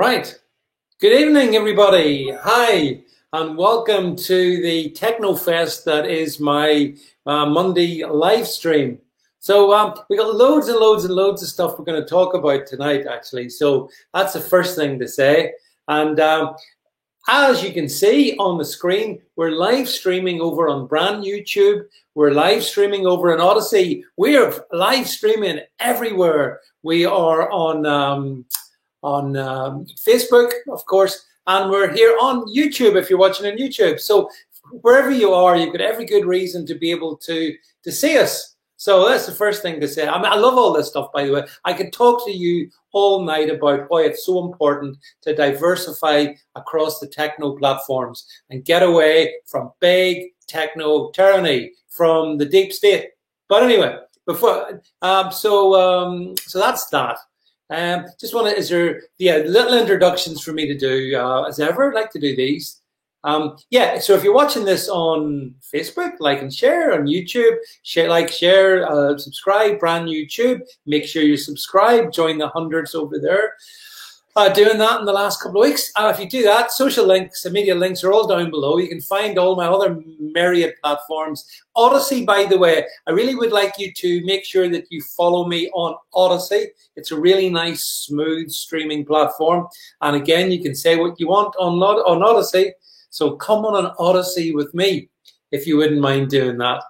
Right. Good evening, everybody. Hi, and welcome to the Technofest that is my Monday live stream. So we got loads and loads and loads of stuff we're going to talk about tonight, actually. So that's the first thing to say. And as you can see on the screen, we're live streaming over on Brand YouTube. We're live streaming over on Odyssey. We are live streaming everywhere. We are on Facebook, of course, and we're here on YouTube if you're watching on YouTube. So wherever you are, you've got every good reason to be able to see us. So that's the first thing to say. I mean, I love all this stuff, by the way. I could talk to you all night about why it's so important to diversify across the techno platforms and get away from big techno tyranny, from the deep state. But anyway, before so that's that. Just want to, is there, little introductions for me to do, as ever. I'd like to do these. So if you're watching this on Facebook, like and share. On YouTube, share, subscribe, Brand YouTube. Make sure you subscribe, join the hundreds over there. Doing that in the last couple of weeks. If you do that, social links and media links are all down below. You can find all my other myriad platforms. Odyssey, by the way, I really would like you to make sure that you follow me on Odyssey. It's a really nice, smooth streaming platform. And again, you can say what you want on Odyssey. So come on an Odyssey with me, if you wouldn't mind doing that.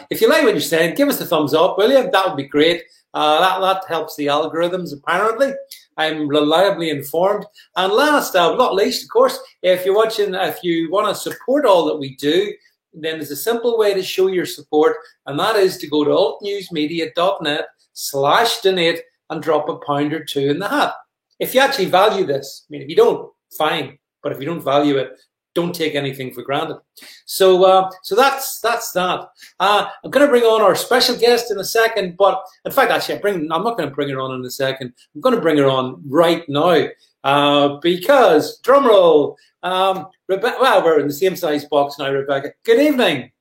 If you like what you're saying, give us a thumbs up, will you? That would be great. That helps the algorithms, apparently. I'm reliably informed. And last but not least, of course, if you're watching, if you want to support all that we do, then there's a simple way to show your support, and that is to go to altnewsmedia.net/donate and drop £1 or £2 in the hat. If you actually value this, I mean, if you don't, fine. But if you don't value it, don't take anything for granted. So that's that. I'm going to bring on our special guest in a second, but in fact, actually, I'm not going to bring her on in a second. I'm going to bring her on right now because, drum roll, Rebecca. Well, we're in the same size box now, Rebecca. Good evening.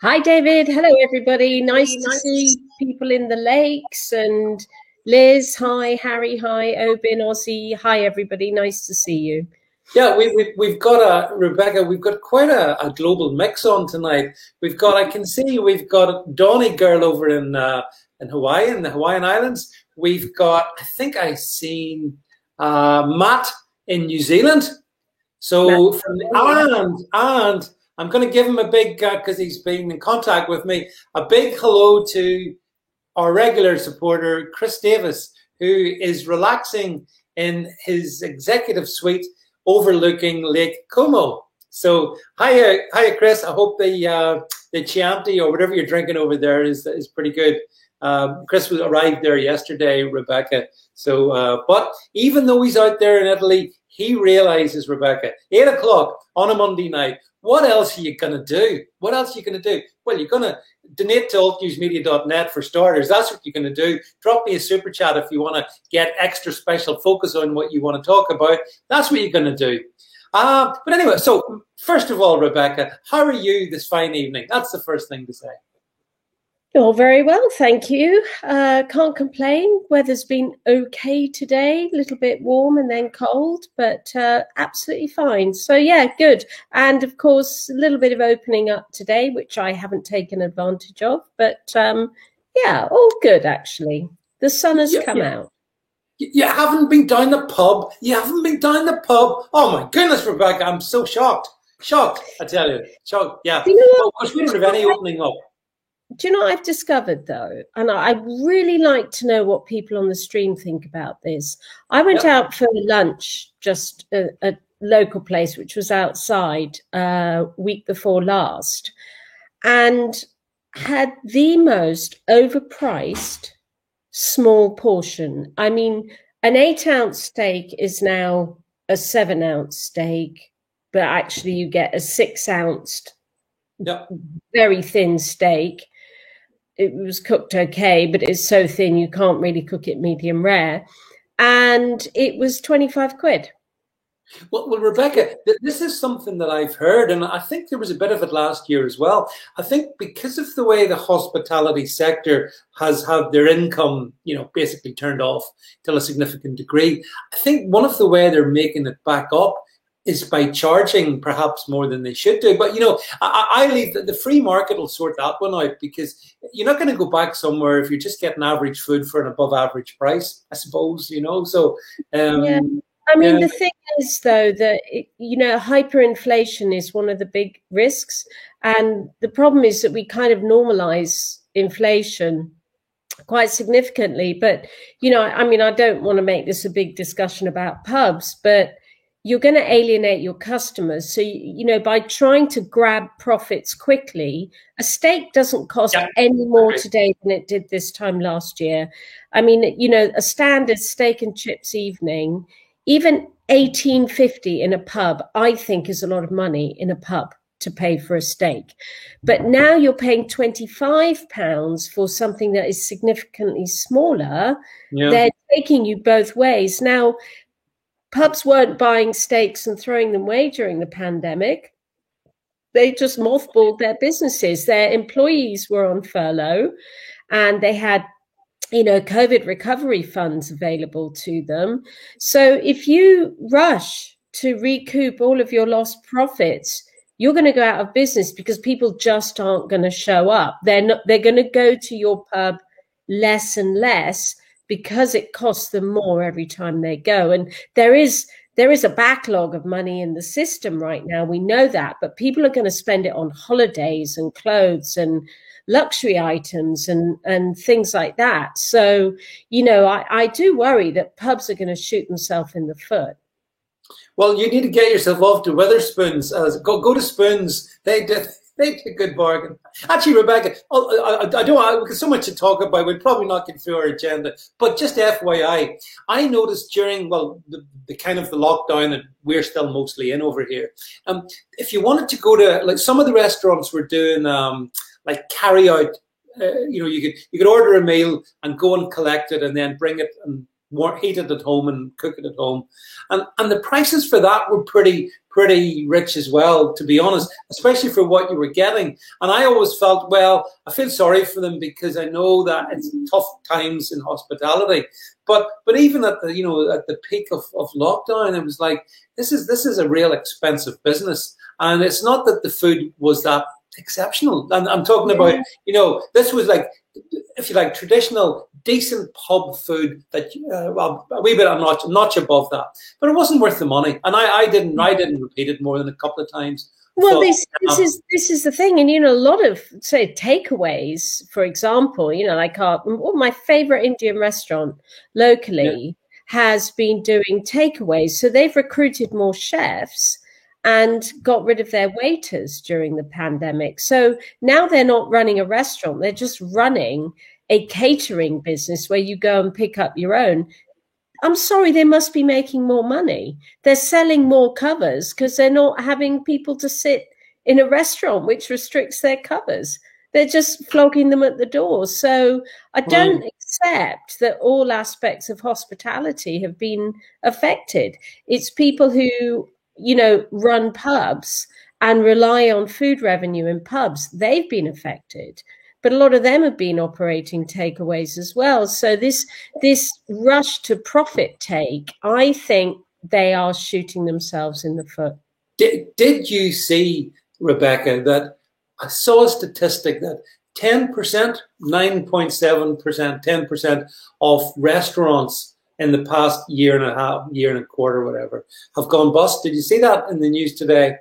Hi, David. Hello, everybody. Nice to see people in the lakes. And Liz, hi. Harry, hi. Obin, Ozzy, hi, everybody. Nice to see you. Yeah, we've got Rebecca, we've got quite a global mix on tonight. We've got Donny Girl over in Hawaii, in the Hawaiian Islands. We've got, I think I've seen Matt in New Zealand. So and I'm going to give him a big, because he's been in contact with me, a big hello to our regular supporter, Chris Davis, who is relaxing in his executive suite overlooking Lake Como. So, hiya, Chris. I hope the Chianti or whatever you're drinking over there is pretty good. Chris arrived there yesterday, Rebecca. So, but even though he's out there in Italy, he realizes, Rebecca, 8 o'clock on a Monday night, what else are you going to do? What else are you going to do? Well, you're going to donate to altnewsmedia.net for starters. That's what you're going to do. Drop me a super chat if you want to get extra special focus on what you want to talk about. That's what you're going to do. But anyway, so first of all, Rebecca, how are you this fine evening? That's the first thing to say. Oh, very well, thank you. Can't complain. Weather's been okay today, a little bit warm and then cold, but absolutely fine. So yeah, good. And of course, a little bit of opening up today, which I haven't taken advantage of, but yeah, all good actually. The sun has come out. You haven't been down the pub? You haven't been down the pub? Oh my goodness, Rebecca, I'm so shocked. Shocked, I tell you. Shocked, yeah. You know what? We don't have any opening up. Do you know what I've discovered, though? And I'd really like to know what people on the stream think about this. I went out for lunch, just a local place, which was outside week before last, and had the most overpriced small portion. I mean, an 8-ounce steak is now a 7-ounce steak, but actually you get a 6-ounce very thin steak. It was cooked okay, but it's so thin you can't really cook it medium rare. And it was 25 quid. Well, Rebecca, this is something that I've heard, and I think there was a bit of it last year as well. I think because of the way the hospitality sector has had their income, basically turned off to a significant degree, I think one of the way they're making it back up is by charging perhaps more than they should do. But, I leave the free market will sort that one out, because you're not going to go back somewhere if you're just getting average food for an above average price, I suppose, So, yeah. I mean, the thing is, though, that, hyperinflation is one of the big risks. And the problem is that we kind of normalize inflation quite significantly. But, I don't want to make this a big discussion about pubs, but you're going to alienate your customers. So, by trying to grab profits quickly, a steak doesn't cost any more today than it did this time last year. I mean, a standard steak and chips evening, even $18.50 in a pub, I think is a lot of money in a pub to pay for a steak. But now you're paying £25 for something that is significantly smaller. Yeah. They're taking you both ways. Now, pubs weren't buying steaks and throwing them away during the pandemic. They just mothballed their businesses. Their employees were on furlough, and they had COVID recovery funds available to them. So if you rush to recoup all of your lost profits, you're going to go out of business, because people just aren't going to show up. They're going to go to your pub less and less, because it costs them more every time they go. And there is a backlog of money in the system right now. We know that, but people are going to spend it on holidays and clothes and luxury items and things like that. So, I do worry that pubs are going to shoot themselves in the foot. Well, you need to get yourself off to Wetherspoons. Go to Spoons. They did a good bargain. Actually, Rebecca, I don't. We've got so much to talk about. We'll probably not get through our agenda. But just FYI, I noticed during the kind of the lockdown that we're still mostly in over here. If you wanted to go to, like, some of the restaurants were doing like carry out, you could order a meal and go and collect it and then bring it and heat it at home and cook it at home, and the prices for that were pretty rich as well, to be honest, especially for what you were getting. And I always felt, well, I feel sorry for them, because I know that it's tough times in hospitality. But even at the at the peak of lockdown, it was like, this is a real expensive business, and it's not that the food was that exceptional. And I'm talking about, this was like, if you like, traditional, decent pub food that, a wee bit a notch above that, but it wasn't worth the money. And I didn't repeat it more than a couple of times. Well, this is the thing, and a lot of, say, takeaways, for example, like my favorite Indian restaurant locally has been doing takeaways, so they've recruited more chefs and got rid of their waiters during the pandemic. So now they're not running a restaurant, they're just running a catering business where you go and pick up your own. I'm sorry, they must be making more money. They're selling more covers because they're not having people to sit in a restaurant, which restricts their covers. They're just flogging them at the door. So I don't accept that all aspects of hospitality have been affected. It's people who run pubs and rely on food revenue in pubs. They've been affected, but a lot of them have been operating takeaways as well. So this rush to profit take, I think they are shooting themselves in the foot. Did you see, Rebecca, that I saw a statistic that 10%, 9.7%, 10% of restaurants in the past year and a half, year and a quarter, whatever, have gone bust? Did you see that in the news today?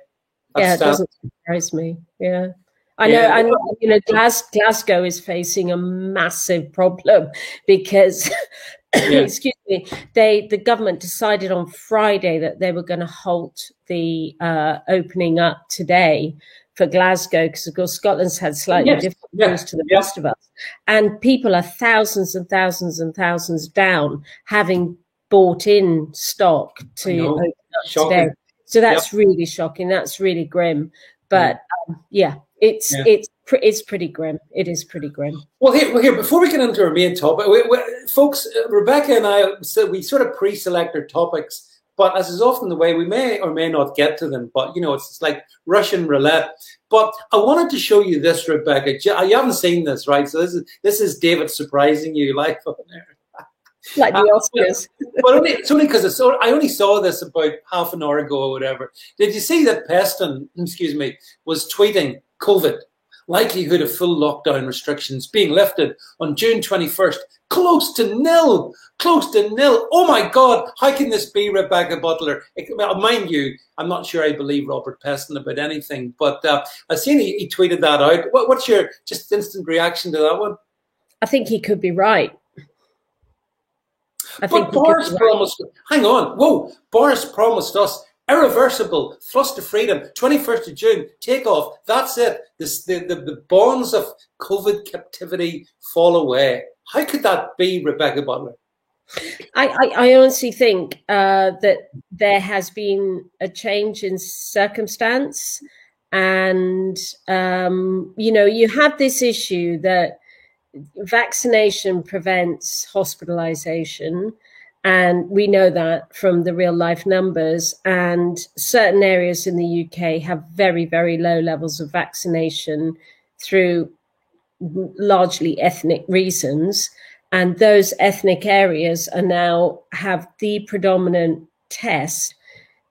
Yeah, it doesn't surprise me. Yeah. I know, Glasgow is facing a massive problem because, excuse me, the government decided on Friday that they were going to halt the opening up today for Glasgow, because of course Scotland's had slightly different rules to the rest of us, and people are thousands and thousands and thousands down, having bought in stock to open up today. So that's really shocking. That's really grim. But it's pretty grim. It is pretty grim. Well, here before we get into our main topic, folks, Rebecca and I said we sort of pre-select our topics But as is often the way, we may or may not get to them. But, you know, it's like Russian roulette. But I wanted to show you this, Rebecca. You haven't seen this, right? So this is David surprising you live on there. Like the Oscars. But it's only because I only saw this about half an hour ago or whatever. Did you see that Peston, was tweeting COVID, likelihood of full lockdown restrictions being lifted on June 21st, close to nil. Oh my God, how can this be, Rebecca Butler? Mind you, I'm not sure I believe Robert Peston about anything, but I've seen he tweeted that out. What's your just instant reaction to that one? I think he could be right. But Boris promised, hang on, whoa, Boris promised us irreversible thrust of freedom, 21st of June, take off, that's it. The bonds of COVID captivity fall away. How could that be, Rebecca Butler? I honestly think that there has been a change in circumstance. And, you know, you have this issue that vaccination prevents hospitalization, and we know that from the real life numbers, and certain areas in the UK have very, very low levels of vaccination through largely ethnic reasons, and those ethnic areas are now have the predominant test.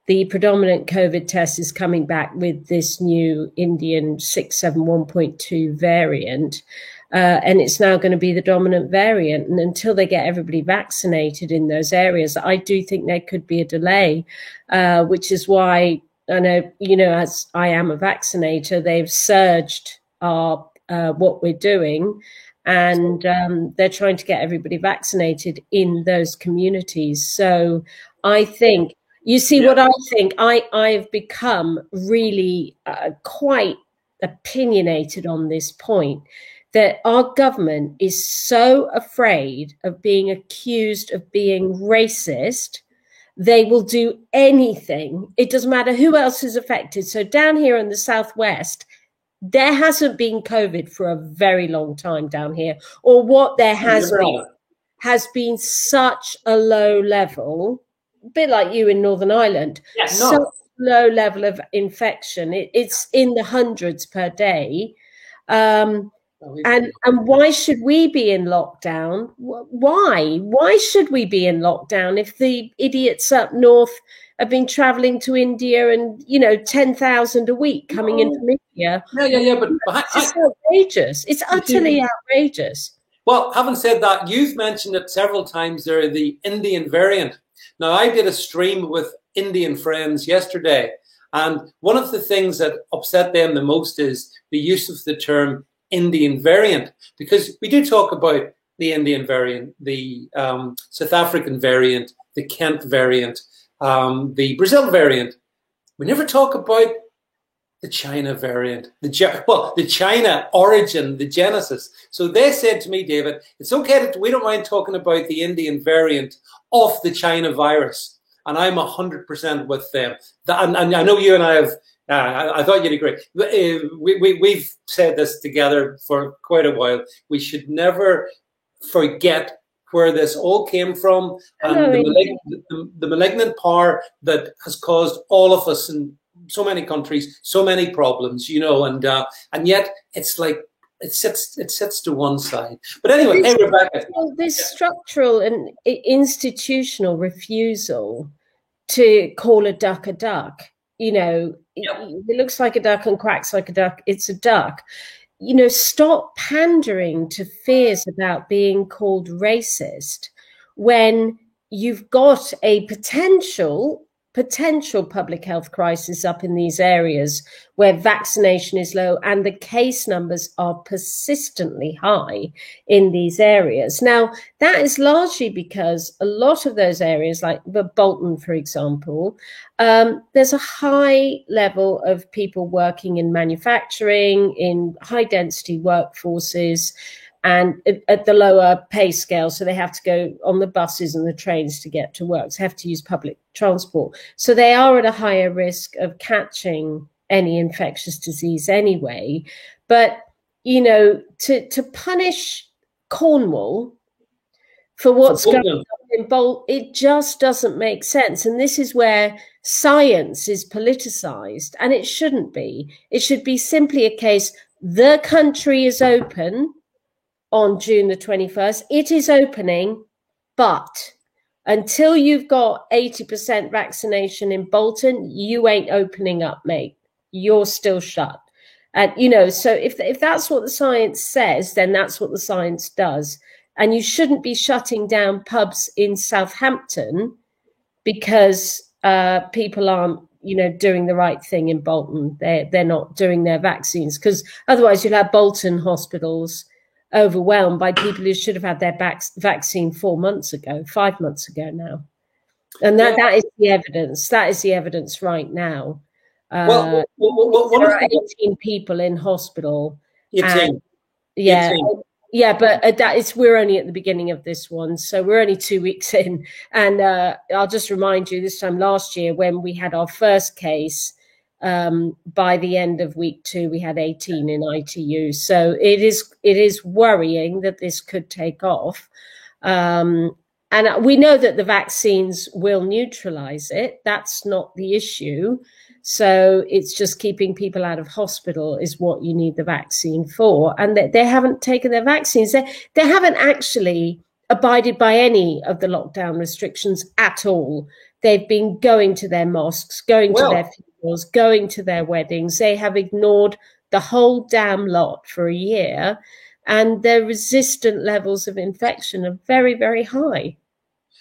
The predominant COVID test is coming back with this new Indian 671.2 variant. And it's now going to be the dominant variant. And until they get everybody vaccinated in those areas, I do think there could be a delay, which is why I know, you know, as I am a vaccinator, they've surged our what we're doing. And they're trying to get everybody vaccinated in those communities. So I think, you see, what I think, I've become really quite opinionated on this point, that our government is so afraid of being accused of being racist, they will do anything. It doesn't matter who else is affected. So down here in the Southwest, there hasn't been COVID for a very long time down here, or what there has been such a low level, a bit like you in Northern Ireland, such low level of infection. It's in the hundreds per day. And why should we be in lockdown? Why should we be in lockdown if the idiots up north have been traveling to India and, you know, 10,000 a week coming in from India? But it's outrageous. It's utterly outrageous. Well, having said that, you've mentioned it several times there, the Indian variant. Now, I did a stream with Indian friends yesterday, and one of the things that upset them the most is the use of the term Indian variant, because we do talk about the Indian variant, the South African variant, the Kent variant, the Brazil variant. We never talk about the China variant, the China origin, the genesis. So they said to me, David, it's okay that we don't mind talking about the Indian variant of the China virus. And I'm 100% with them. And I know you and I have, I thought you'd agree. We've said this together for quite a while. We should never forget where this all came from, and the malignant power that has caused all of us in so many countries so many problems, you know, and yet it's like it sits to one side. But anyway, hey Rebecca, this structural and institutional refusal to call a duck, you know, it looks like a duck and quacks like a duck, it's a duck. You know, stop pandering to fears about being called racist when you've got a potential public health crisis up in these areas where vaccination is low and the case numbers are persistently high in these areas. Now, that is largely because a lot of those areas, like the Bolton, for example, there's a high level of people working in manufacturing, in high density workforces, and at the lower pay scale. So they have to go on the buses and the trains to get to work. So have to use public transport. So they are at a higher risk of catching any infectious disease anyway. But, you know, to punish Cornwall for what's going on in Bolton. It just doesn't make sense. And this is where science is politicized, and it shouldn't be. It should be simply a case, the country is open on June the 21st. It is opening, but until you've got 80% vaccination in Bolton, you ain't opening up, mate. You're still shut. And, you know, so if that's what the science says, then that's what the science does. And you shouldn't be shutting down pubs in Southampton because people aren't, you know, doing the right thing in Bolton. They're not doing their vaccines, because otherwise you'll have Bolton hospitals overwhelmed by people who should have had their vaccine 4 months ago, 5 months ago now. And that is the evidence. That is the evidence right now. There are 18 people in hospital. 18. Yeah. 18. Yeah, but we're only at the beginning of this one, so we're only 2 weeks in. And I'll just remind you, this time last year when we had our first case, by the end of week 2, we had 18 in ITU. So it is worrying that this could take off. And we know that the vaccines will neutralize it. That's not the issue. So it's just keeping people out of hospital is what you need the vaccine for. And they haven't taken their vaccines. They haven't actually abided by any of the lockdown restrictions at all. They've been going to their mosques, going to their funerals, going to their weddings. They have ignored the whole damn lot for a year. And their resistant levels of infection are very, very high.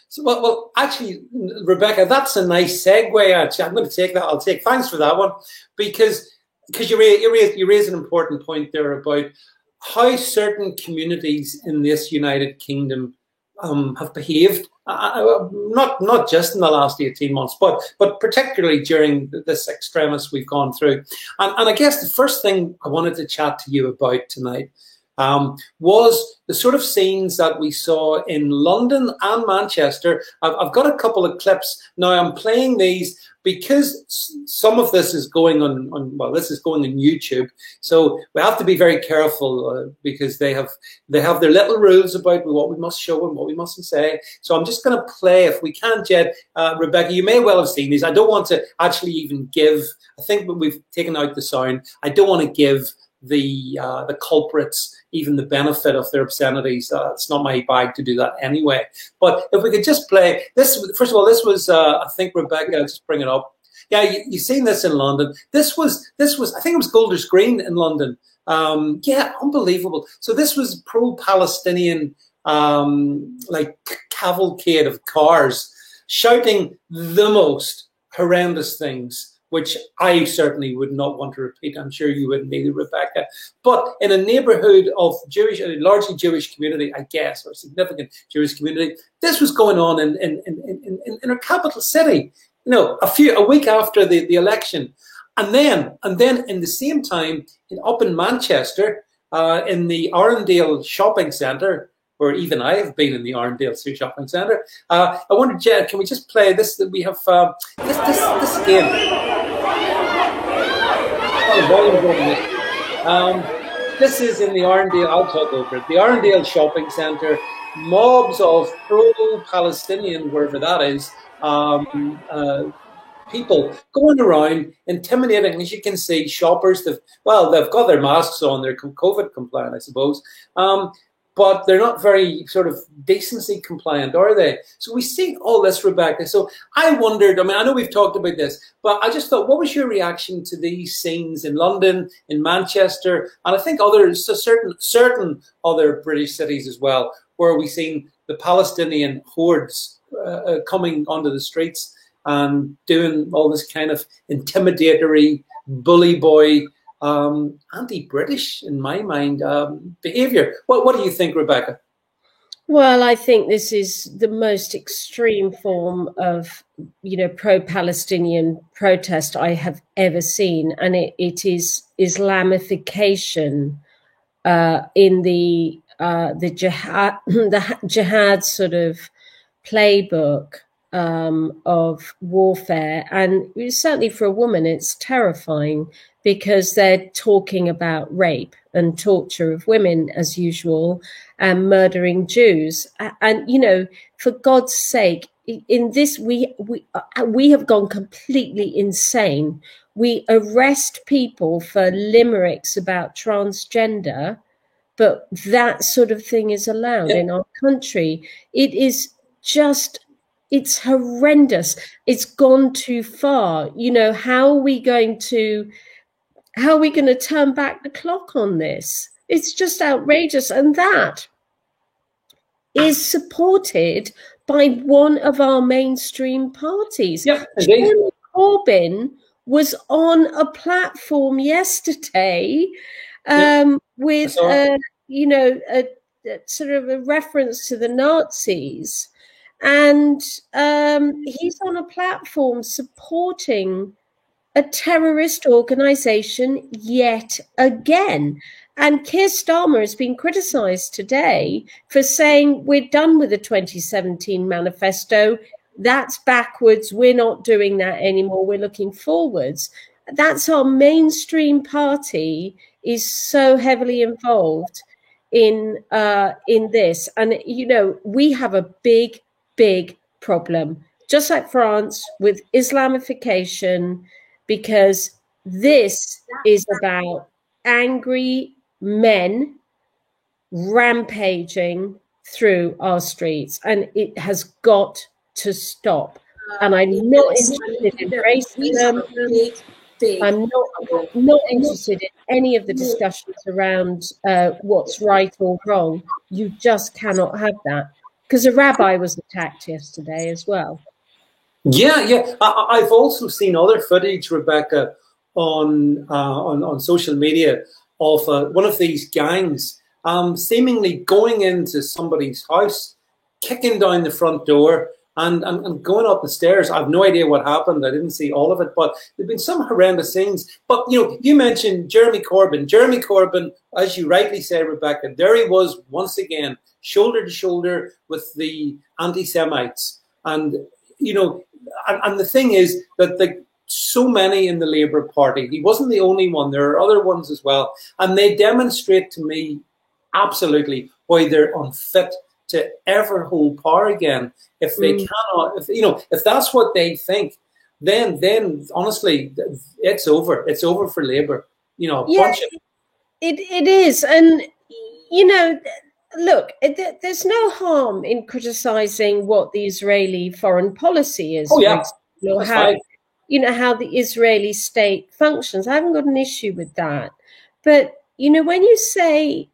So, well, actually, Rebecca, that's a nice segue. Actually, I'm going to take that. Thanks for that one, because you raise an important point there about how certain communities in this United Kingdom have behaved. Not just in the last 18 months, but particularly during this extremis we've gone through. And I guess the first thing I wanted to chat to you about tonight was the sort of scenes that we saw in London and Manchester. I've got a couple of clips. Now I'm playing these because some of this is going this is going on YouTube. So we have to be very careful because they have their little rules about what we must show and what we mustn't say. So I'm just going to play, if we can, Jed. Rebecca, you may well have seen these. I don't want to actually even give, I think we've taken out the sound. I don't want to give the culprits even the benefit of their obscenities. It's not my bag to do that anyway. But if we could just play this. First of all, this was I think, Rebecca, I'll just bring it up. Yeah, you've seen this in London. This was I think it was Golders Green in London. Yeah, unbelievable. So this was pro-Palestinian like cavalcade of cars shouting the most horrendous things, which I certainly would not want to repeat. I'm sure you wouldn't either, Rebecca. But in a neighborhood of largely Jewish community, I guess, or a significant Jewish community, this was going on in our capital city, you know, a week after the election. And then in the same time, up in Manchester, in the Arndale shopping centre, where even I have been in the Arndale shopping centre. I wonder, Jed, can we just play this? That we have this again. This is in the Arndale. I'll talk over it. The Arndale shopping centre. Mobs of pro-Palestinian, wherever that is, people going around intimidating. As you can see, shoppers. They've got their masks on. They're COVID compliant, I suppose. But they're not very sort of decency compliant, are they? So we see all this, Rebecca. So I wondered, I mean, I know we've talked about this, but I just thought, what was your reaction to these scenes in London, in Manchester, and I think certain other British cities as well, where we've seen the Palestinian hordes coming onto the streets and doing all this kind of intimidatory, bully boy, anti-British, in my mind, behaviour. What do you think, Rebecca? Well, I think this is the most extreme form of, you know, pro-Palestinian protest I have ever seen, and it is Islamification in the jihad sort of playbook of warfare, and certainly for a woman, it's terrifying. because they're talking about rape and torture of women as usual, and murdering Jews. And, you know, for God's sake, in this, we have gone completely insane. We arrest people for limericks about transgender, but that sort of thing is allowed in our country. It is just, it's horrendous. It's gone too far. You know, how are we going to turn back the clock on this? It's just outrageous. And that is supported by one of our mainstream parties. Jeremy Corbyn was on a platform yesterday with, you know, a sort of a reference to the Nazis. And he's on a platform supporting a terrorist organization yet again. And Keir Starmer has been criticized today for saying we're done with the 2017 manifesto. That's backwards. We're not doing that anymore. We're looking forwards. That's our mainstream party is so heavily involved in this. And, you know, we have a big, big problem, just like France, with Islamification, because this is about angry men rampaging through our streets, and it has got to stop. And I'm not interested in racism. I'm not interested in any of the discussions around what's right or wrong. You just cannot have that, because a rabbi was attacked yesterday as well. Yeah. I've also seen other footage, Rebecca, on social media of one of these gangs seemingly going into somebody's house, kicking down the front door, and going up the stairs. I have no idea what happened. I didn't see all of it, but there've been some horrendous things. But, you know, you mentioned Jeremy Corbyn. Jeremy Corbyn, as you rightly say, Rebecca, there he was once again, shoulder to shoulder with the anti-Semites. And, you know, and the thing is that so many in the Labour Party, he wasn't the only one, there are other ones as well, and they demonstrate to me absolutely why they're unfit to ever hold power again. If they cannot, if that's what they think, then honestly, it's over. It's over for Labour. You know, it is. And, you know, look, there's no harm in criticising what the Israeli foreign policy is. Oh, yeah. Or how the Israeli state functions. I haven't got an issue with that. But, you know, when you say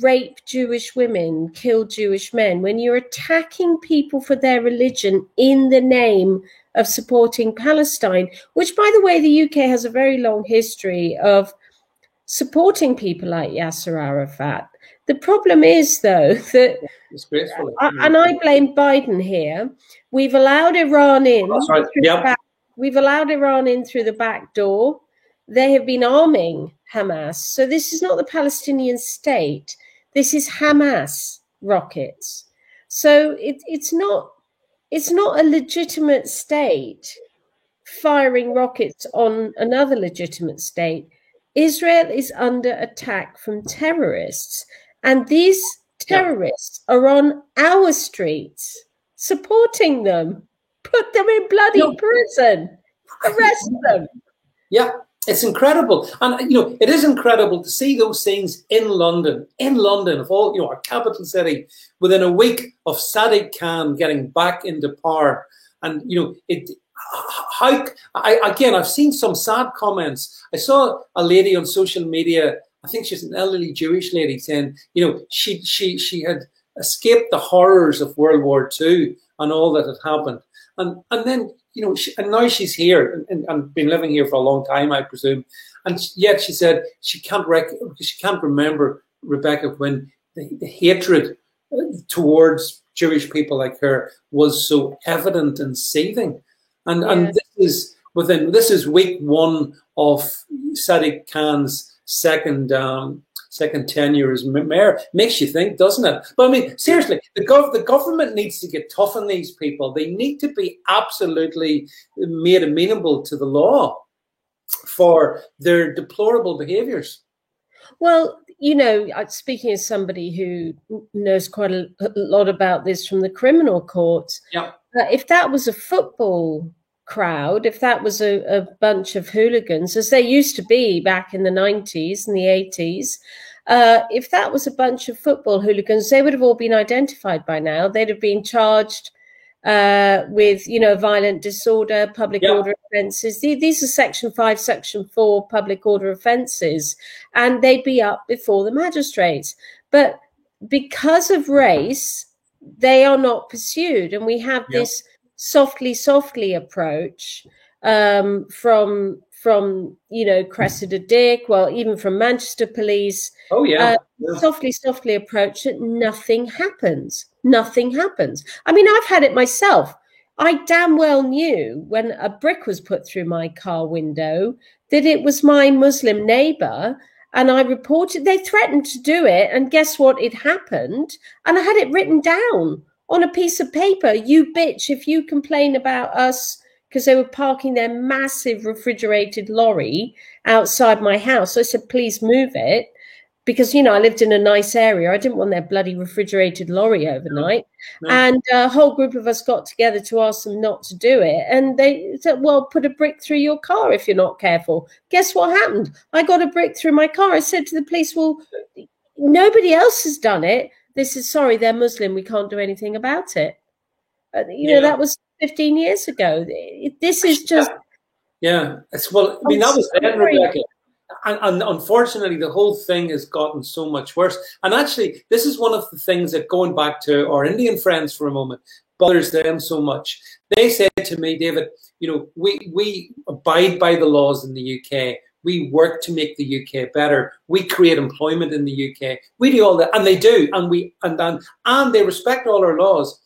rape Jewish women, kill Jewish men, when you're attacking people for their religion in the name of supporting Palestine, which, by the way, the UK has a very long history of supporting people like Yasser Arafat. The problem is, though, that, and I blame Biden here, we've allowed Iran in. That's right. We've allowed Iran in through the back door. They have been arming Hamas. So this is not the Palestinian state. This is Hamas rockets. So it's not a legitimate state firing rockets on another legitimate state. Israel is under attack from terrorists. And these terrorists are on our streets supporting them. Put them in bloody prison. Arrest them. Yeah, it's incredible. And, you know, it is incredible to see those scenes in London, of all, you know, our capital city, within a week of Sadiq Khan getting back into power. And, you know, I've seen some sad comments. I saw a lady on social media, I think she's an elderly Jewish lady, saying, you know, she had escaped the horrors of World War II and all that had happened. And then, you know, and now she's here and been living here for a long time, I presume. And yet she said she can't remember, Rebecca, when the hatred towards Jewish people like her was so evident and seething. And this is week one of Sadiq Khan's second tenure as mayor. Makes you think, doesn't it? But I mean, seriously, the government needs to get tough on these people. They need to be absolutely made amenable to the law. for their deplorable behaviours. Well, you know, speaking as somebody who knows quite a lot about this from the criminal courts, yeah. If that was a football crowd, if that was a bunch of hooligans, as there used to be back in the 90s and the 80s, if that was a bunch of football hooligans, they would have all been identified by now. They'd have been charged with, you know, violent disorder, public order offences. These are Section 5, Section 4 public order offences, and they'd be up before the magistrates. But because of race, they are not pursued, and we have this softly approach from you know, Cressida Dick, well, even from Manchester Police. Softly approach that nothing happens. Nothing happens. I mean, I've had it myself. I damn well knew when a brick was put through my car window that it was my Muslim neighbour. And I reported, they threatened to do it. And guess what? It happened. And I had it written down on a piece of paper. You bitch, if you complain about us, because they were parking their massive refrigerated lorry outside my house. So I said, please move it. Because, you know, I lived in a nice area. I didn't want their bloody refrigerated lorry overnight. No. And a whole group of us got together to ask them not to do it. And they said, well, put a brick through your car if you're not careful. Guess what happened? I got a brick through my car. I said to the police, well, nobody else has done it. They said, sorry, they're Muslim. We can't do anything about it. You know, that was 15 years ago. This is just... Yeah. Well, I mean, that was then, Rebecca. And unfortunately, the whole thing has gotten so much worse. And actually, this is one of the things that, going back to our Indian friends for a moment, bothers them so much. They said to me, David, you know, we abide by the laws in the UK. We work to make the UK better. We create employment in the UK. We do all that, and they do, and they respect all our laws.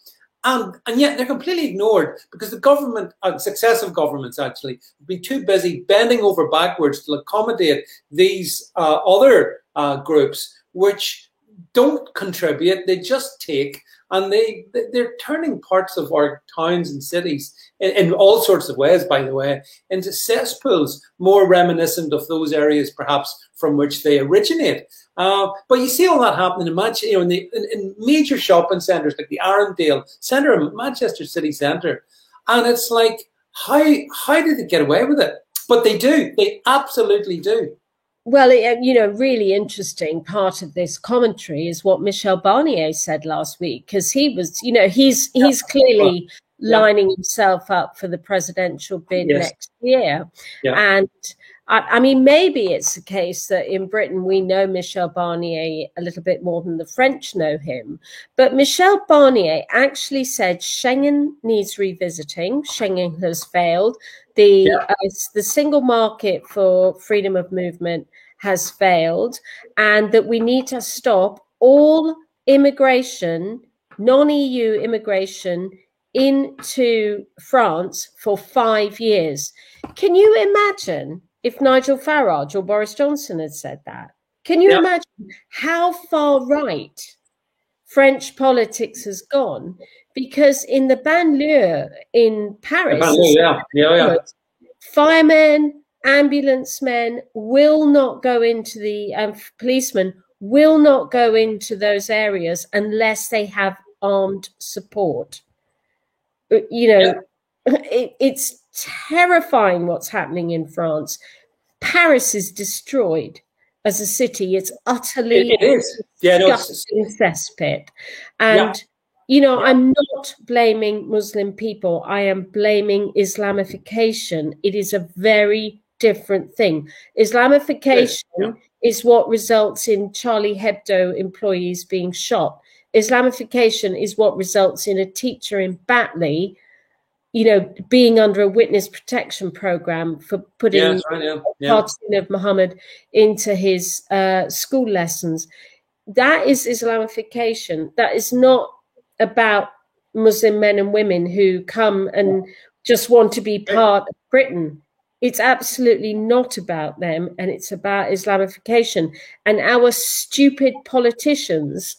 And yet they're completely ignored because the government, successive governments actually, have been too busy bending over backwards to accommodate these other groups which don't contribute. They just take, and they're turning parts of our towns and cities in all sorts of ways, by the way, into cesspools more reminiscent of those areas perhaps from which they originate. But you see all that happening in major shopping centres like the Arundel Centre of Manchester City Centre. And it's like, how did they get away with it? But they do. They absolutely do. Well, you know, really interesting part of this commentary is what Michel Barnier said last week, because he was, you know, he's clearly lining himself up for the presidential bid next year. Yeah. And I mean, maybe it's the case that in Britain we know Michel Barnier a little bit more than the French know him. But Michel Barnier actually said Schengen needs revisiting. Schengen has failed. The single market for freedom of movement has failed, and that we need to stop all immigration, non-EU immigration, into France for 5 years. Can you imagine if Nigel Farage or Boris Johnson had said that? Can you imagine how far right French politics has gone? Because in the banlieue in Paris, firemen, ambulance men will not go into policemen will not go into those areas unless they have armed support. You know, it's terrifying what's happening in France. Paris is destroyed as a city. It's utterly disgusting cesspit. And, you know, I'm not blaming Muslim people. I am blaming Islamification. It is a very different thing. Islamification is what results in Charlie Hebdo employees being shot. Islamification is what results in a teacher in Batley, you know, being under a witness protection program for putting cartoon of Muhammad into his school lessons. That is Islamification. That is not about Muslim men and women who come and just want to be part of Britain. It's absolutely not about them, and it's about Islamification. And our stupid politicians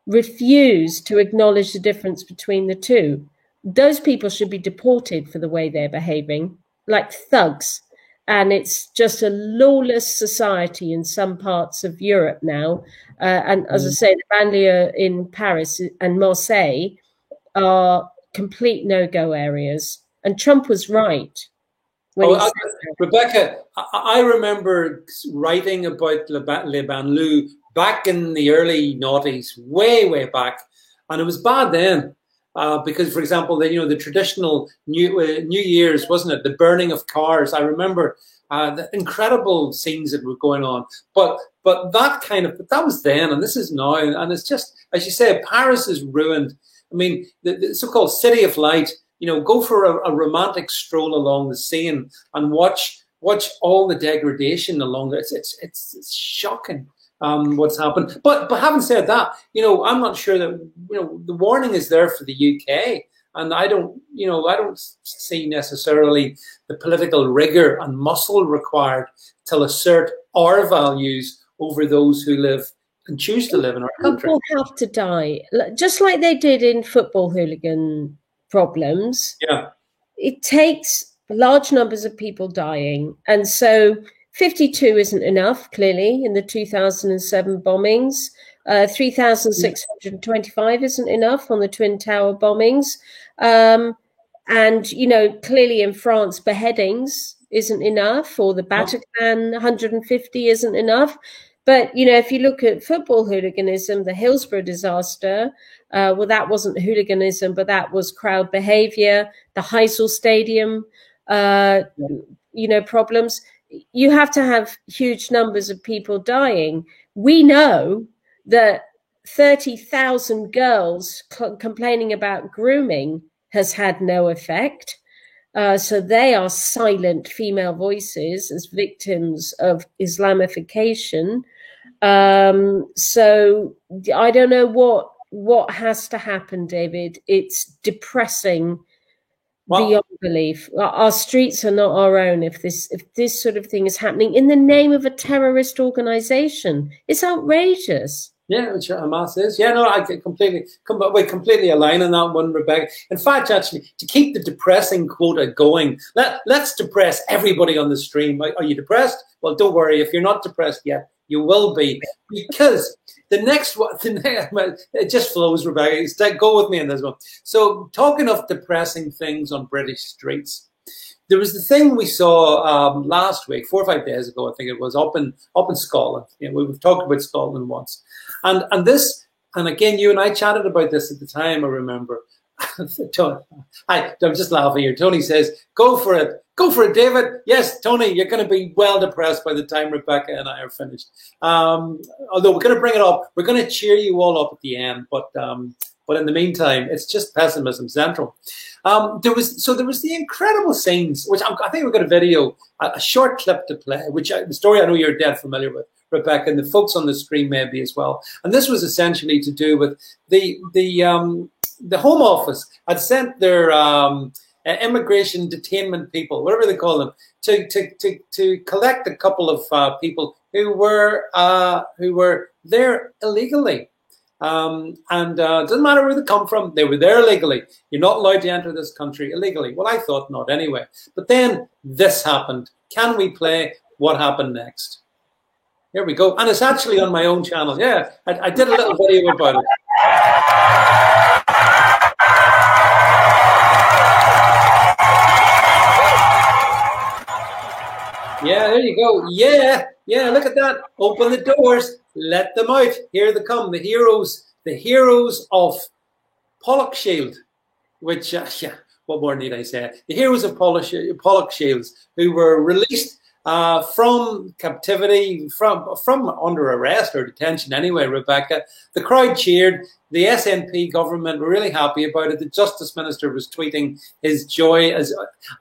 refuse to acknowledge the difference between the two. Those people should be deported for the way they're behaving, like thugs. and it's just a lawless society in some parts of Europe now. And as I say, the banlieue in Paris and Marseille are complete no-go areas. And Trump was right when he said that. Rebecca, I remember writing about Les Banlieues back in the early noughties, way back, and it was bad then. Because, for example, the traditional New Year's, wasn't it? The burning of cars. I remember the incredible scenes that were going on. But that was then, and this is now, and it's just, as you say, Paris is ruined. I mean, the so-called City of Light. Go for a romantic stroll along the Seine and watch all the degradation along there. It's shocking. What's happened. But having said that, I'm not sure that, the warning is there for the UK. And I don't see necessarily the political rigor and muscle required to assert our values over those who live and choose to live in our country. People have to die, just like they did in football hooligan problems. Yeah. It takes large numbers of people dying. And so 52 isn't enough, clearly, in the 2007 bombings. 3,625 isn't enough on the Twin Tower bombings. And, clearly in France, beheadings isn't enough, or the Bataclan 150 isn't enough. But, if you look at football hooliganism, the Hillsborough disaster, well, that wasn't hooliganism, but that was crowd behavior, the Heysel Stadium, problems. You have to have huge numbers of people dying. We know that 30,000 girls complaining about grooming has had no effect. So they are silent female voices as victims of Islamification. So I don't know what has to happen, David. It's depressing. Beyond belief. Our streets are not our own if this sort of thing is happening in the name of a terrorist organization. It's outrageous. Yeah, which Hamas is. Yeah, no, I completely align on that one, Rebecca. In fact, actually, to keep the depressing quota going, let's depress everybody on the stream. Are you depressed? Well, don't worry. If you're not depressed yet, you will be, because the next one, it just flows, Rebecca. Go with me on this one. So, talking of depressing things on British streets, there was the thing we saw last week, 4 or 5 days ago, I think it was, up in Scotland. We've talked about Scotland once, and again, you and I chatted about this at the time. I remember. I'm just laughing here. Tony says, "Go for it, David." Yes, Tony, you're going to be well depressed by the time Rebecca and I are finished. Although we're going to bring it up, we're going to cheer you all up at the end. But in the meantime, it's just pessimism central. There was the incredible scenes, which I think we've got a video, a short clip to play, the story I know you're dead familiar with, Rebecca, and the folks on the stream maybe as well. And this was essentially to do with the Home Office had sent their immigration detainment people, whatever they call them, to collect a couple of people who were there illegally. And it doesn't matter where they come from, they were there illegally. You're not allowed to enter this country illegally. Well, I thought not anyway. But then this happened. Can we play what happened next? Here we go. And it's actually on my own channel. Yeah, I did a little video about it. Yeah, there you go. Yeah, look at that. Open the doors. Let them out. Here they come. The heroes of Pollokshield, which, what more need I say? The heroes of Pollokshields, who were released from captivity, from under arrest or detention anyway, Rebecca. The crowd cheered. The SNP government were really happy about it. The Justice Minister was tweeting his joy.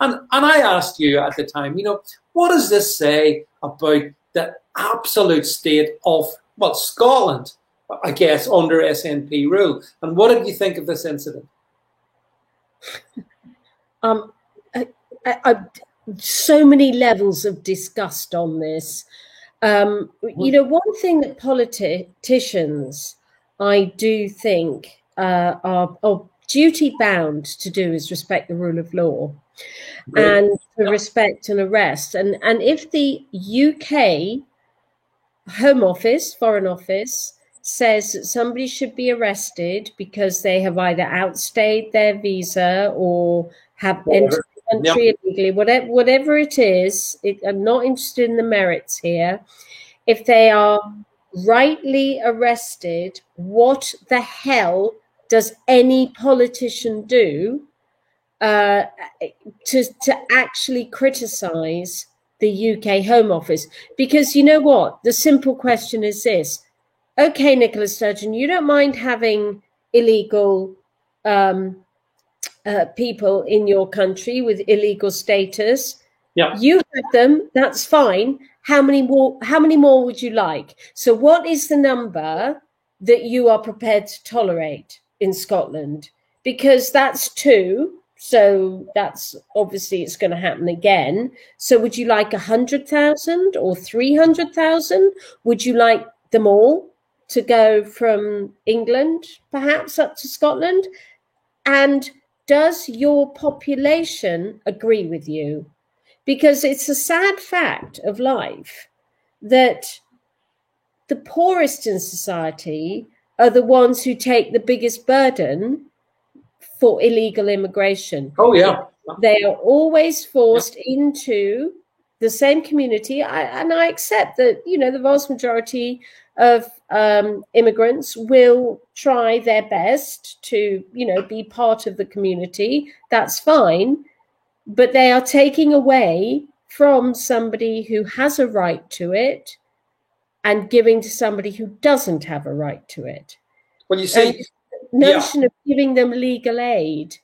And I asked you at the time, what does this say about the absolute state of, Scotland, I guess, under SNP rule? And what did you think of this incident? So many levels of disgust on this. One thing that politicians, I do think, are duty bound to do is respect the rule of law. and to respect and arrest. And if the UK Home Office, Foreign Office, says that somebody should be arrested because they have either outstayed their visa or have entered the country illegally, whatever it is, I'm not interested in the merits here. If they are rightly arrested, what the hell does any politician do to actually criticize the UK Home Office? Because you know what? The simple question is this. Okay, Nicola Sturgeon, you don't mind having illegal people in your country with illegal status. Yeah. You have them, that's fine. How many more would you like? So what is the number that you are prepared to tolerate in Scotland? Because that's 2. So that's obviously it's going to happen again. So would you like 100,000 or 300,000? Would you like them all to go from England perhaps up to Scotland? And does your population agree with you? Because it's a sad fact of life that the poorest in society are the ones who take the biggest burden for illegal immigration. Oh, yeah. They are always forced into the same community. And I accept that, you know, the vast majority of immigrants will try their best to, you know, be part of the community. That's fine. But they are taking away from somebody who has a right to it and giving to somebody who doesn't have a right to it. Well, you see, notion of giving them legal aid,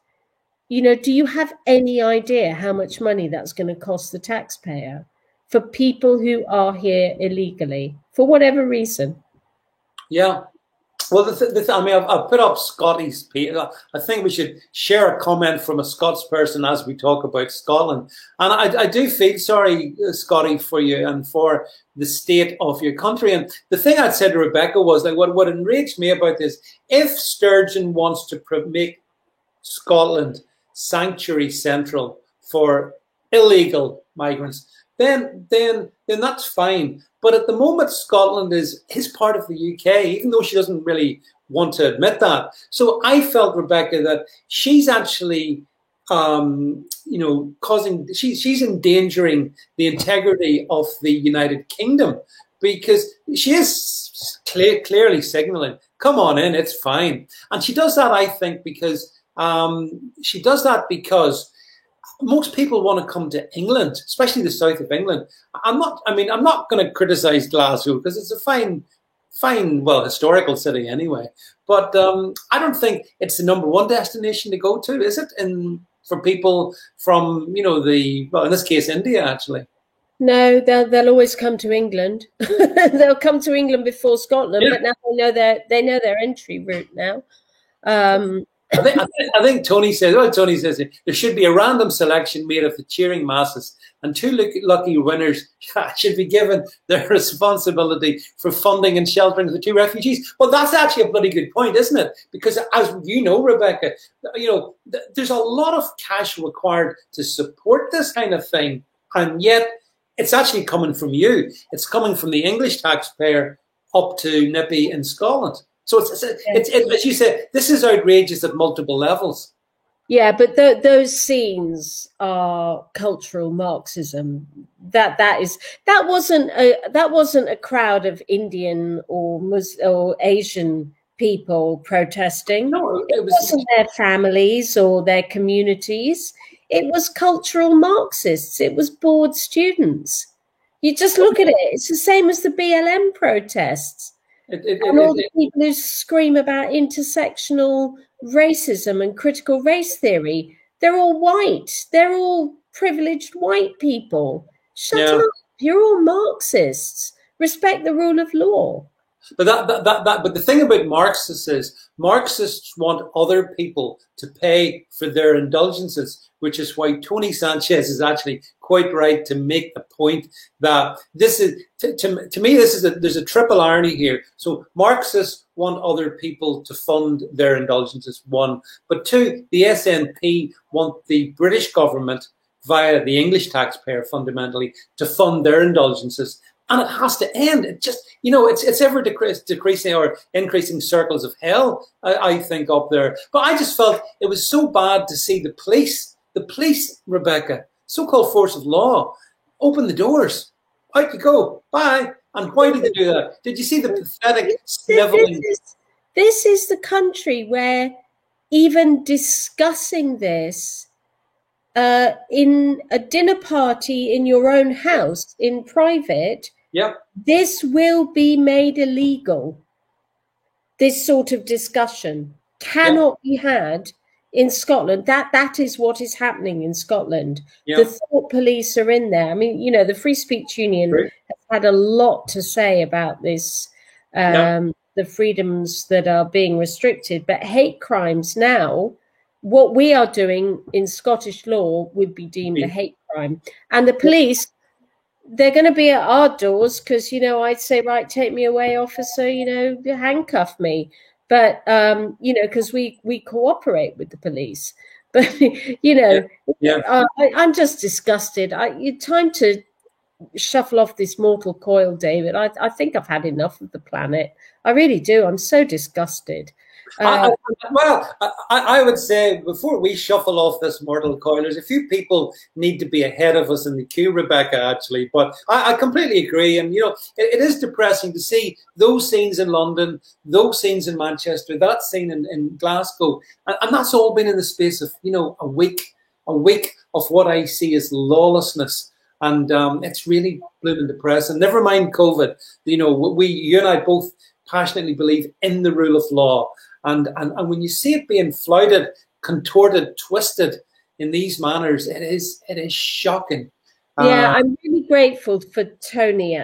you know, do you have any idea how much money that's going to cost the taxpayer for people who are here illegally for whatever reason? Yeah. Well, I mean, I've put up Scotty's piece. I think we should share a comment from a Scots person as we talk about Scotland. And I do feel sorry, Scotty, for you and for the state of your country. And the thing I'd said to Rebecca was, like, what enraged me about this, if Sturgeon wants to make Scotland sanctuary central for illegal migrants, then that's fine. But at the moment, Scotland is part of the UK, even though she doesn't really want to admit that. So I felt, Rebecca, that she's actually, you know, she's endangering the integrity of the United Kingdom, because she is clearly signaling, come on in, it's fine. And she does that, I think, because most people want to come to England, especially the south of England. I'm not going to criticize Glasgow because it's a fine, well, historical city anyway. But I don't think it's the #1 destination to go to, is it? For people from, you know, in this case, India, actually. No, they'll always come to England. They'll come to England before Scotland, but now they know their entry route now. I think Tony says there should be a random selection made of the cheering masses, and 2 lucky winners should be given the responsibility for funding and sheltering the 2 refugees. Well, that's actually a bloody good point, isn't it? Because as you know, Rebecca, you know, there's a lot of cash required to support this kind of thing, and yet it's actually coming from you. It's coming from the English taxpayer up to Nippy in Scotland. So it's as you said, this is outrageous at multiple levels. Yeah, but those scenes are cultural Marxism. That wasn't a crowd of Indian or Asian people protesting. No, it wasn't their families or their communities. It was cultural Marxists. It was bored students. You just look at it. It's the same as the BLM protests. And all the people who scream about intersectional racism and critical race theory, they're all white. They're all privileged white people. Shut up. You're all Marxists. Respect the rule of law. But the thing about Marxists is Marxists want other people to pay for their indulgences, which is why Tony Sanchez is actually quite right to make the point that this is, to me, there's a triple irony here. So Marxists want other people to fund their indulgences, one, but two, the SNP want the British government via the English taxpayer fundamentally to fund their indulgences. And it has to end. It just, it's ever decreasing or increasing circles of hell, I think, up there. But I just felt it was so bad to see the police, Rebecca, so-called force of law, open the doors. Out you go. Bye. And why did they do that? Did you see the pathetic sniveling? This is the country where even discussing this in a dinner party in your own house, in private, this will be made illegal. This sort of discussion cannot be had in Scotland. That is what is happening in Scotland. The thought police are in there. I mean, the Free Speech Union has had a lot to say about this, the freedoms that are being restricted. But hate crimes now, what we are doing in Scottish law would be deemed a hate crime. And the police, they're going to be at our doors because, I'd say, right, take me away, officer, handcuff me. But, because we cooperate with the police. But, I'm just disgusted. Time to shuffle off this mortal coil, David. I think I've had enough of the planet. I really do. I'm so disgusted. I would say before we shuffle off this mortal coil, there's a few people need to be ahead of us in the queue, Rebecca, actually. But I completely agree. And, it is depressing to see those scenes in London, those scenes in Manchester, that scene in Glasgow. And that's all been in the space of, a week of what I see as lawlessness. And it's really blooming depressing. Never mind COVID. You and I both passionately believe in the rule of law. And when you see it being flouted, contorted, twisted in these manners, it is shocking. I'm really grateful for Tony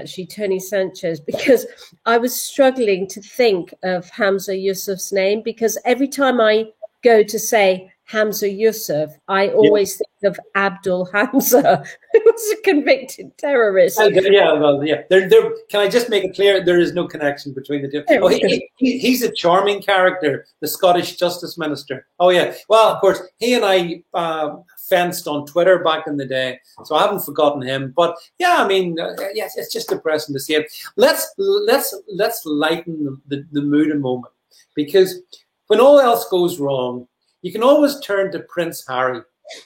Sanchez, because I was struggling to think of Hamza Yusuf's name, because every time I go to say Hamza Yusuf, I always think of Abdul Hamza, who was a convicted terrorist. Can I just make it clear, there is no connection between the two. He's a charming character, the Scottish Justice Minister. Oh, yeah. Well, of course, he and I fenced on Twitter back in the day, so I haven't forgotten him. But, yes, it's just depressing to see it. Let's lighten the mood a moment, because when all else goes wrong, you can always turn to Prince Harry,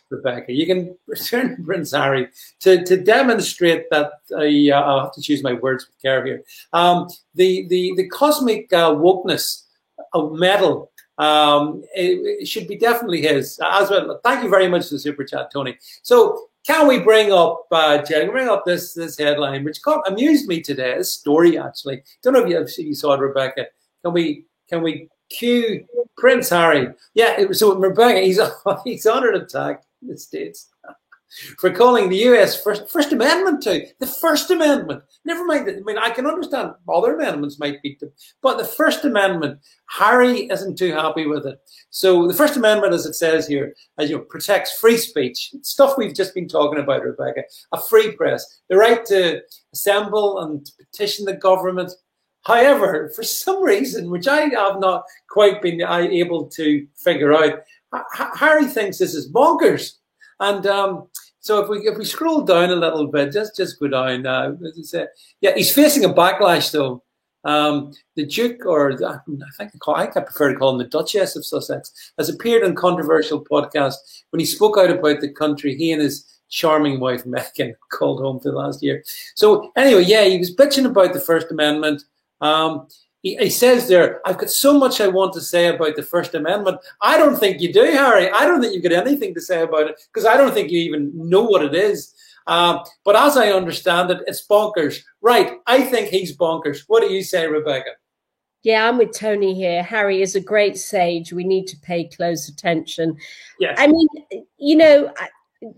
Rebecca. You can turn to Prince Harry to demonstrate that, I'll have to choose my words with care here, the cosmic wokeness medal, it should be definitely his. As well. Thank you very much for the super chat, Tony. So can we bring up, this headline, which amused me today, a story actually. Don't know if you saw it, Rebecca. Can we cue Prince Harry? So Rebecca, he's under attack in the States for calling the US First Amendment to the First Amendment. Never mind. I can understand other amendments might be, but the First Amendment, Harry isn't too happy with it. So the First Amendment, as it says here, protects free speech, stuff we've just been talking about, Rebecca, a free press, the right to assemble and to petition the government. However, for some reason, which I have not quite been able to figure out, Harry thinks this is bonkers. And so if we scroll down a little bit, just go down. He's facing a backlash though. The Duke, or I prefer to call him the Duchess of Sussex, has appeared on controversial podcast when he spoke out about the country he and his charming wife Meghan called home for the last year. So anyway, he was bitching about the First Amendment. He says there, I've got so much I want to say about the First Amendment. I don't think you do, Harry. I don't think you've got anything to say about it, because I don't think you even know what it is. But as I understand it, it's bonkers. Right, I think he's bonkers. What do you say, Rebecca? Yeah, I'm with Tony here. Harry is a great sage. We need to pay close attention. Yes. I mean,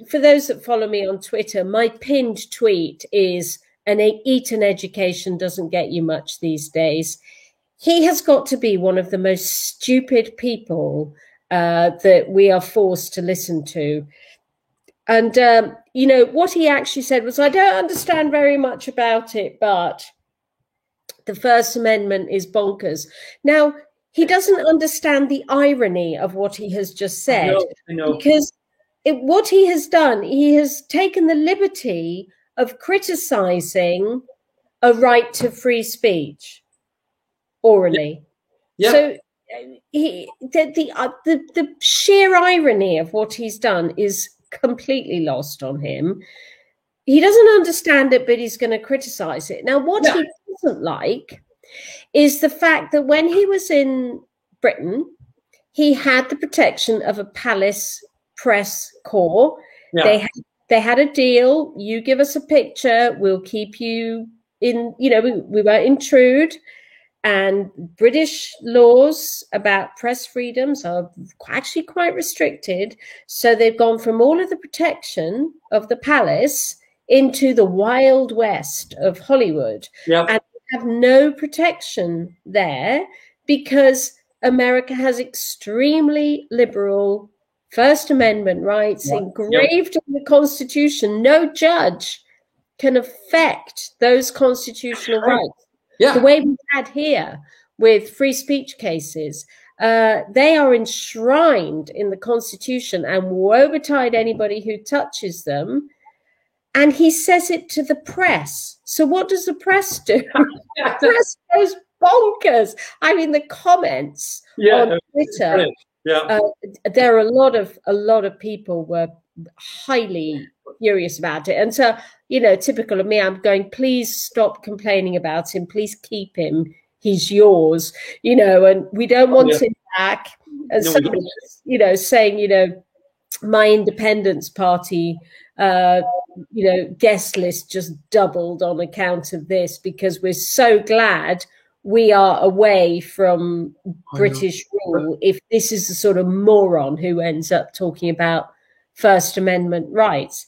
for those that follow me on Twitter, my pinned tweet is an Eton education doesn't get you much these days. He has got to be one of the most stupid people that we are forced to listen to. And, you know, what he actually said was, I don't understand very much about it, but the First Amendment is bonkers. Now, he doesn't understand the irony of what he has just said. I know. Because what he has done, he has taken the liberty of criticizing a right to free speech orally. Yeah. So the sheer irony of what he's done is completely lost on him. He doesn't understand it, but he's going to criticize it. Now, what he doesn't like is the fact that when he was in Britain, he had the protection of a palace press corps. Yeah. They had a deal. You give us a picture, we'll keep you in, you know, we won't intrude. And British laws about press freedoms are actually quite restricted. So they've gone from all of the protection of the palace into the Wild West of Hollywood. Yep. And they have no protection there because America has extremely liberal First Amendment rights engraved in the Constitution. No judge can affect those constitutional rights. Yeah. The way we've had here with free speech cases, they are enshrined in the Constitution, and woe betide anybody who touches them. And he says it to the press. So what does the press do? The press goes bonkers. I mean, the comments on Twitter. There are a lot of people were highly furious about it. And so, you know, typical of me, I'm going, please stop complaining about him. Please keep him. He's yours, you know, and we don't want him back. And somebody, you know, saying, you know, my Independence Party, you know, guest list just doubled on account of this because we're so glad we are away from British rule if this is the sort of moron who ends up talking about First Amendment rights.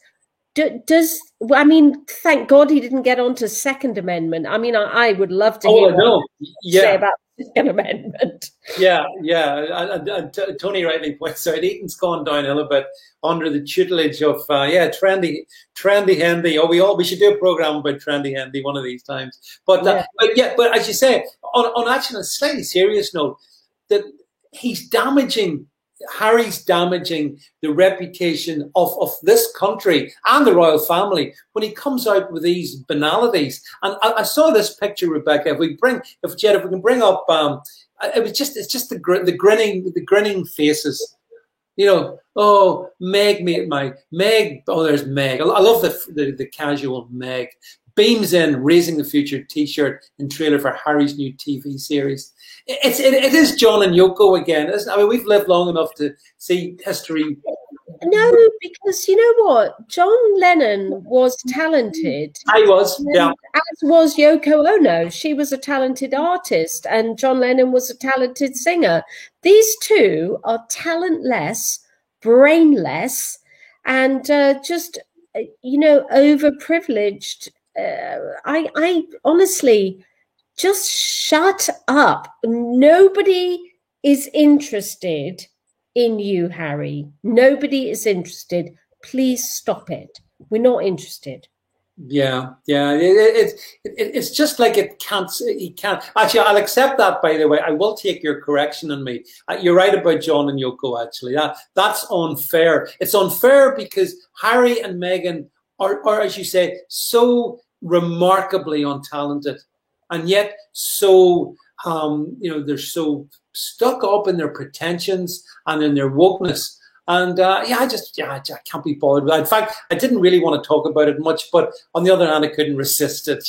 I mean, thank God he didn't get on to Second Amendment. I mean, I would love to hear what you say about the Second Amendment. And Tony rightly points out, Eton's gone downhill a bit under the tutelage of, Trendy Hendy. We should do a program about Trendy Hendy one of these times. But as you say, on actually a slightly serious note, that Harry's damaging the reputation of this country and the royal family when he comes out with these banalities. And I saw this picture, Rebecca. If we can bring up, it's just the grinning faces. You know, oh, Meg, Meg. Oh, there's Meg. I love the casual Meg. Beams in, Raising the Future T-shirt and trailer for Harry's new TV series. It is John and Yoko again, isn't it? I mean, we've lived long enough to see history. No, because you know what? John Lennon was talented. As was Yoko Ono. She was a talented artist, and John Lennon was a talented singer. These two are talentless, brainless, and just, you know, overprivileged. I honestly, just shut up. Nobody is interested in you, Harry. Nobody is interested. Please stop it. We're not interested. Yeah. It's just like he can't. Actually, I'll accept that, by the way. I will take your correction on me. You're right about John and Yoko, actually. That's unfair. It's unfair because Harry and Meghan are, as you say, so remarkably untalented, and yet so they're so stuck up in their pretensions and in their wokeness. And I can't be bothered with that. In fact, I didn't really want to talk about it much, but on the other hand, I couldn't resist it.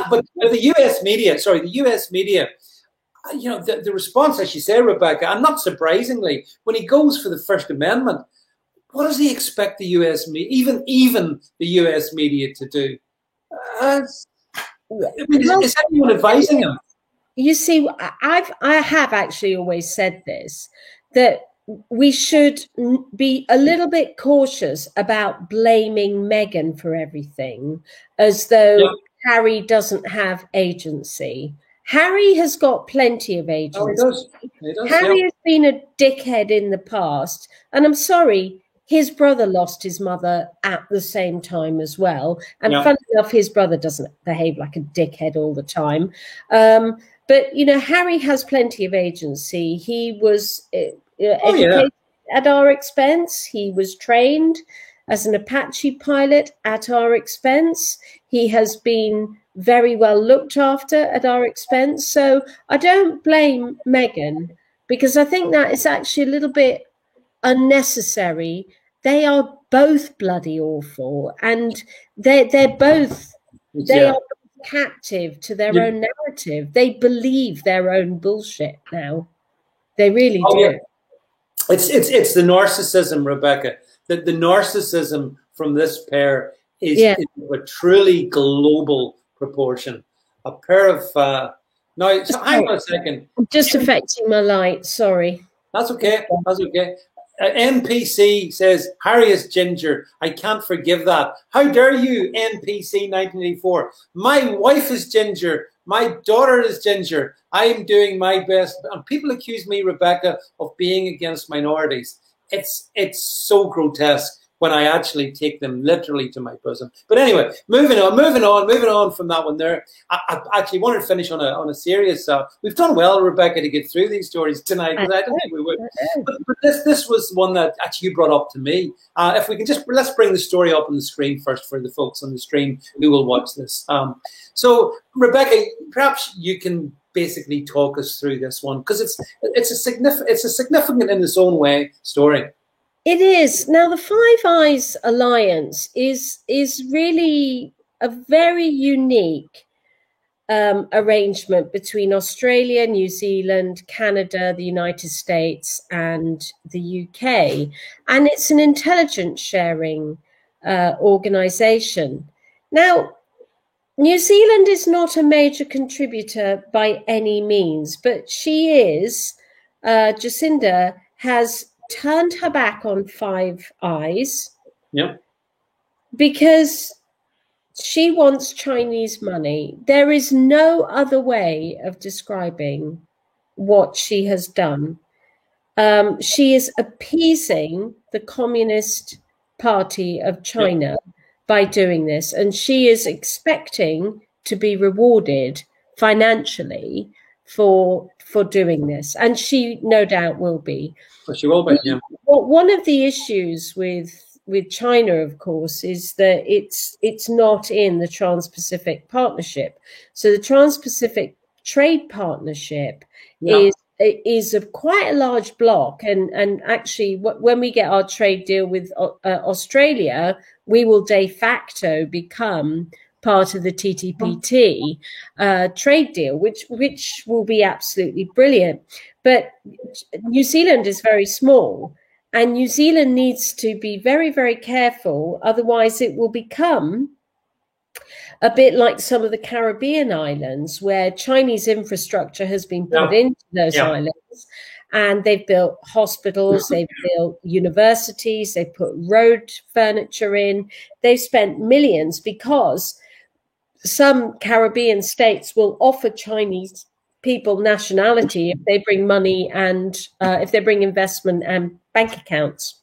But the US media, the response, as you say, Rebecca, and not surprisingly, when he goes for the First Amendment, what does he expect the US media, even the US media, to do? Is anyone advising him? You see, I have actually always said this, that we should be a little bit cautious about blaming Meghan for everything, as though Harry doesn't have agency. Harry has got plenty of agency. Oh, he does. He does, Harry yeah. has been a dickhead in the past, and I'm sorry, his brother lost his mother at the same time as well. And Yeah. funny enough, his brother doesn't behave like a dickhead all the time. But, you know, Harry has plenty of agency. He was educated at our expense. He was trained as an Apache pilot at our expense. He has been very well looked after at our expense. So I don't blame Meghan, because I think that is actually a little bit unnecessary. They are both bloody awful, and they're both they are captive to their own narrative. They believe their own bullshit now. They really do. Yeah. It's the narcissism, Rebecca. The narcissism from this pair is a truly global proportion. A pair of now. So hang on a second. I'm just affecting my light. Sorry. That's okay. That's okay. NPC says Harry is ginger. I can't forgive that. How dare you, NPC 1984? My wife is ginger. My daughter is ginger. I am doing my best. And people accuse me, Rebecca, of being against minorities. It's so grotesque when I actually take them literally to my bosom. But anyway, moving on from that one there. I actually wanted to finish on a serious. We've done well, Rebecca, to get through these stories tonight, because I didn't think we would. But this was one that actually you brought up to me. If we can let's bring the story up on the screen first for the folks on the stream who will watch this. So, Rebecca, perhaps you can basically talk us through this one, because it's a significant in its own way story. It is. Now, the Five Eyes Alliance is really a very unique arrangement between Australia, New Zealand, Canada, the United States, and the UK. And it's an intelligence sharing organization. Now, New Zealand is not a major contributor by any means, but she is, Jacinda has turned her back on Five Eyes because she wants Chinese money. There is no other way of describing what she has done. She is appeasing the Communist Party of China by doing this, and she is expecting to be rewarded financially for doing this, and she no doubt will be. Well, she will be, yeah. One of the issues with China, of course, is that it's not in the Trans-Pacific Partnership. So the Trans-Pacific Trade Partnership is of quite a large block, and actually when we get our trade deal with Australia, we will de facto become part of the TTPT trade deal, which will be absolutely brilliant. But New Zealand is very small, and New Zealand needs to be very, very careful. Otherwise, it will become a bit like some of the Caribbean islands, where Chinese infrastructure has been put into those islands. And they've built hospitals, they've built universities, they've put road furniture in. They've spent millions, because some Caribbean states will offer Chinese people nationality if they bring money and if they bring investment and bank accounts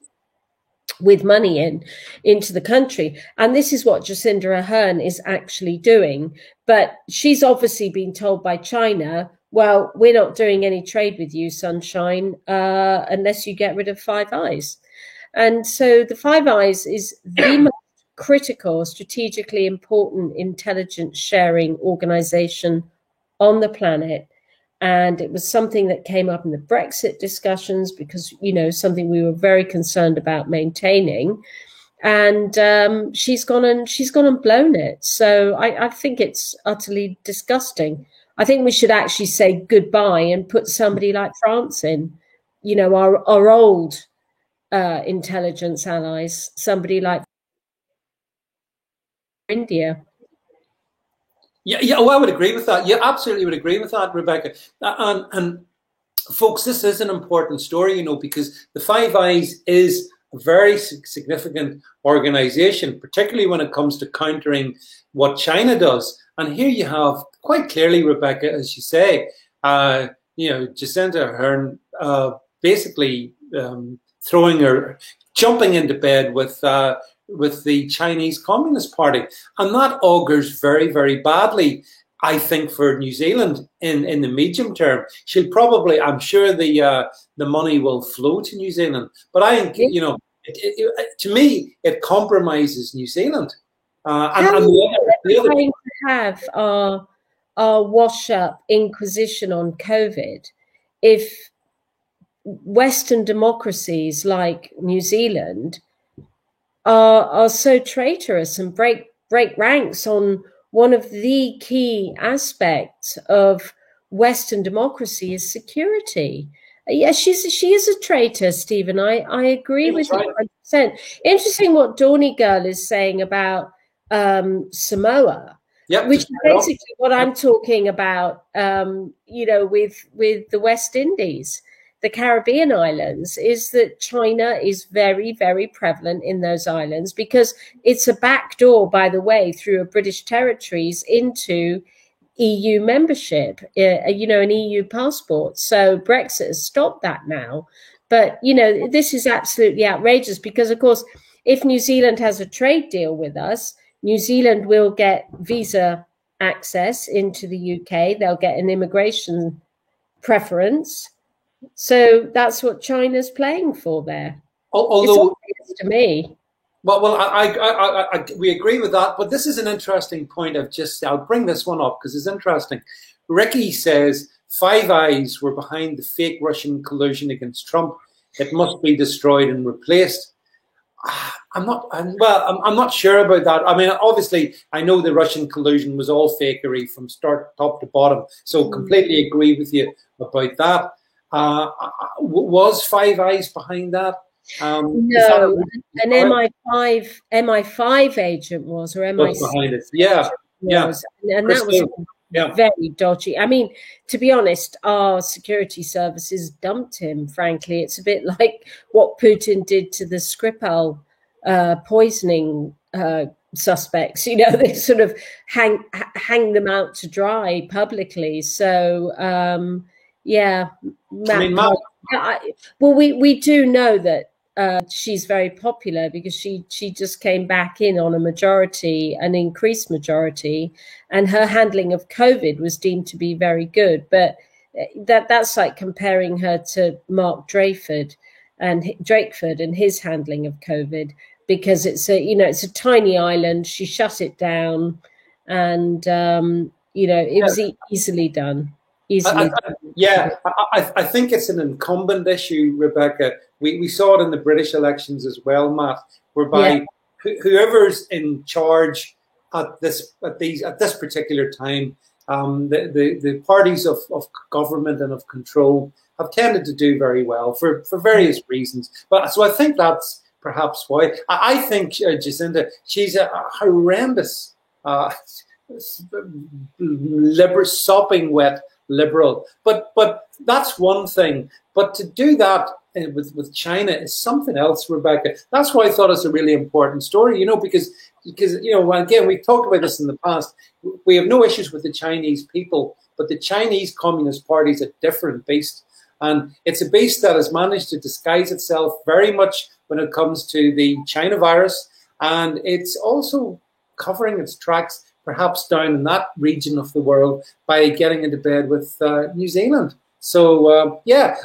with money into the country. And this is what Jacinda Ardern is actually doing. But she's obviously been told by China, well, we're not doing any trade with you, sunshine, unless you get rid of Five Eyes. And so the Five Eyes is the most critical, strategically important intelligence sharing organization on the planet. And it was something that came up in the Brexit discussions because, you know, something we were very concerned about maintaining. And she's gone and blown it. So I think it's utterly disgusting. I think we should actually say goodbye and put somebody like France in, you know, our old intelligence allies, somebody like India. Yeah, well, I would agree with that. Yeah, absolutely would agree with that, Rebecca. And folks, this is an important story, you know, because the Five Eyes is a very significant organization, particularly when it comes to countering what China does. And here you have quite clearly, Rebecca, as you say, Jacinda Ardern basically jumping into bed with the Chinese Communist Party, and that augurs very, very badly, I think, for New Zealand in the medium term. She'll probably, I'm sure, the money will flow to New Zealand, but I think to me it compromises New Zealand. And the other going to have our wash-up inquisition on COVID if Western democracies like New Zealand are so traitorous and break ranks on one of the key aspects of Western democracy is security. Yes, she is a traitor, Stephen. I agree with you 100%. Interesting what Dawny Girl is saying about Samoa, which is basically what I'm talking about, with the West Indies, the Caribbean islands, is that China is very, very prevalent in those islands because it's a backdoor, by the way, through a British territories into EU membership, an EU passport. So Brexit has stopped that now. But, this is absolutely outrageous because, of course, if New Zealand has a trade deal with us, New Zealand will get visa access into the UK. They'll get an immigration preference. So that's what China's playing for there. Although, it's obvious to me. Well, we agree with that. But this is an interesting point. I'll bring this one up because it's interesting. Ricky says Five Eyes were behind the fake Russian collusion against Trump. It must be destroyed and replaced. I'm not sure about that. I mean, obviously, I know the Russian collusion was all fakery from top to bottom. So completely agree with you about that. Was Five Eyes behind that? No, an MI5 agent was, or MI6 behind it. Yeah, was, and that was very dodgy. I mean, to be honest, our security services dumped him. Frankly, it's a bit like what Putin did to the Skripal poisoning suspects. They sort of hang them out to dry publicly. So we do know that she's very popular because she just came back in on an increased majority, and her handling of COVID was deemed to be very good. But that's like comparing her to Mark Drakeford and his handling of COVID, because it's a tiny island. She shut it down, and it was easily done. I think it's an incumbent issue, Rebecca. We saw it in the British elections as well, Matt, whereby whoever's in charge at this particular time, the parties of government and of control have tended to do very well for various reasons. But so I think that's perhaps why. I think Jacinda, she's a horrendous, sopping wet liberal, but that's one thing. But to do that with China is something else, Rebecca. That's why I thought it's a really important story, because again, we've talked about this in the past. We have no issues with the Chinese people, but the Chinese Communist Party is a different beast, and it's a beast that has managed to disguise itself very much when it comes to the China virus, and it's also covering its tracks perhaps down in that region of the world by getting into bed with New Zealand. So,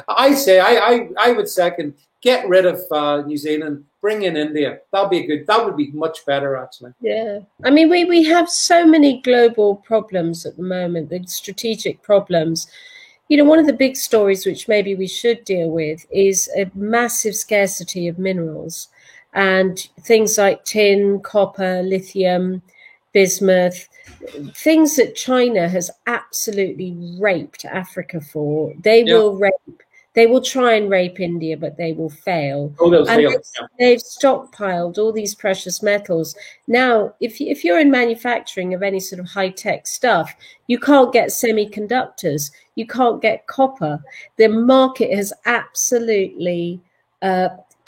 I say I would second, get rid of New Zealand, bring in India. That would be much better, actually. Yeah. I mean, we have so many global problems at the moment, the strategic problems. One of the big stories which maybe we should deal with is a massive scarcity of minerals, and things like tin, copper, lithium, bismuth, things that China has absolutely raped Africa for. They will try and rape India, but they will fail. They've stockpiled all these precious metals. Now, if you're in manufacturing of any sort of high-tech stuff, you can't get semiconductors, you can't get copper. The market has absolutely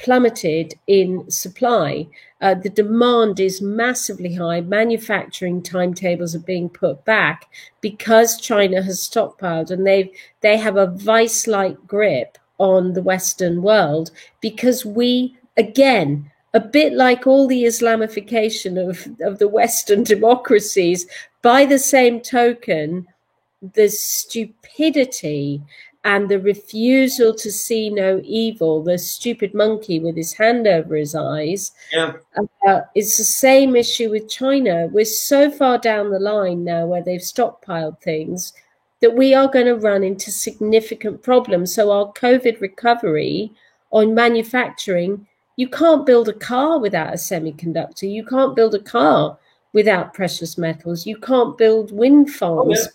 plummeted in supply. The demand is massively high. Manufacturing timetables are being put back because China has stockpiled, and they have a vice-like grip on the Western world, because we, again, a bit like all the Islamification of the Western democracies, by the same token, the stupidity and the refusal to see no evil, the stupid monkey with his hand over his eyes, it's the same issue with China. We're so far down the line now where they've stockpiled things that we are going to run into significant problems. So our COVID recovery on manufacturing, you can't build a car without a semiconductor. You can't build a car without precious metals. You can't build wind farms.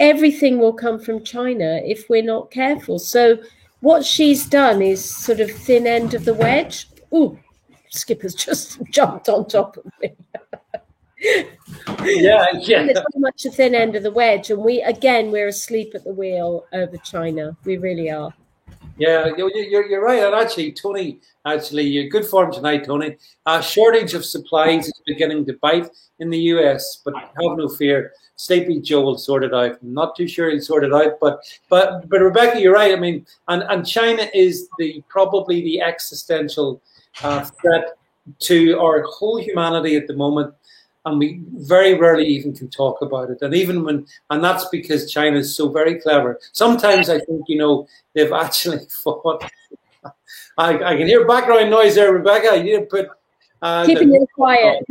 Everything will come from China if we're not careful. So what she's done is sort of thin end of the wedge. Ooh, Skipper's just jumped on top of me. It's very much a thin end of the wedge, and we're asleep at the wheel over China. We really are. Yeah, you're right. And actually, Tony, you're good form tonight, Tony. Shortage of supplies is beginning to bite in the US, but have no fear. Sleepy Joe will sort it out. I'm not too sure he'll sort it out, but Rebecca, you're right. I mean, and China is probably the existential threat to our whole humanity at the moment, and we very rarely even can talk about it. And that's because China is so very clever. Sometimes I think, they've actually fought. I can hear background noise there, Rebecca. You need to put. Keeping it quiet.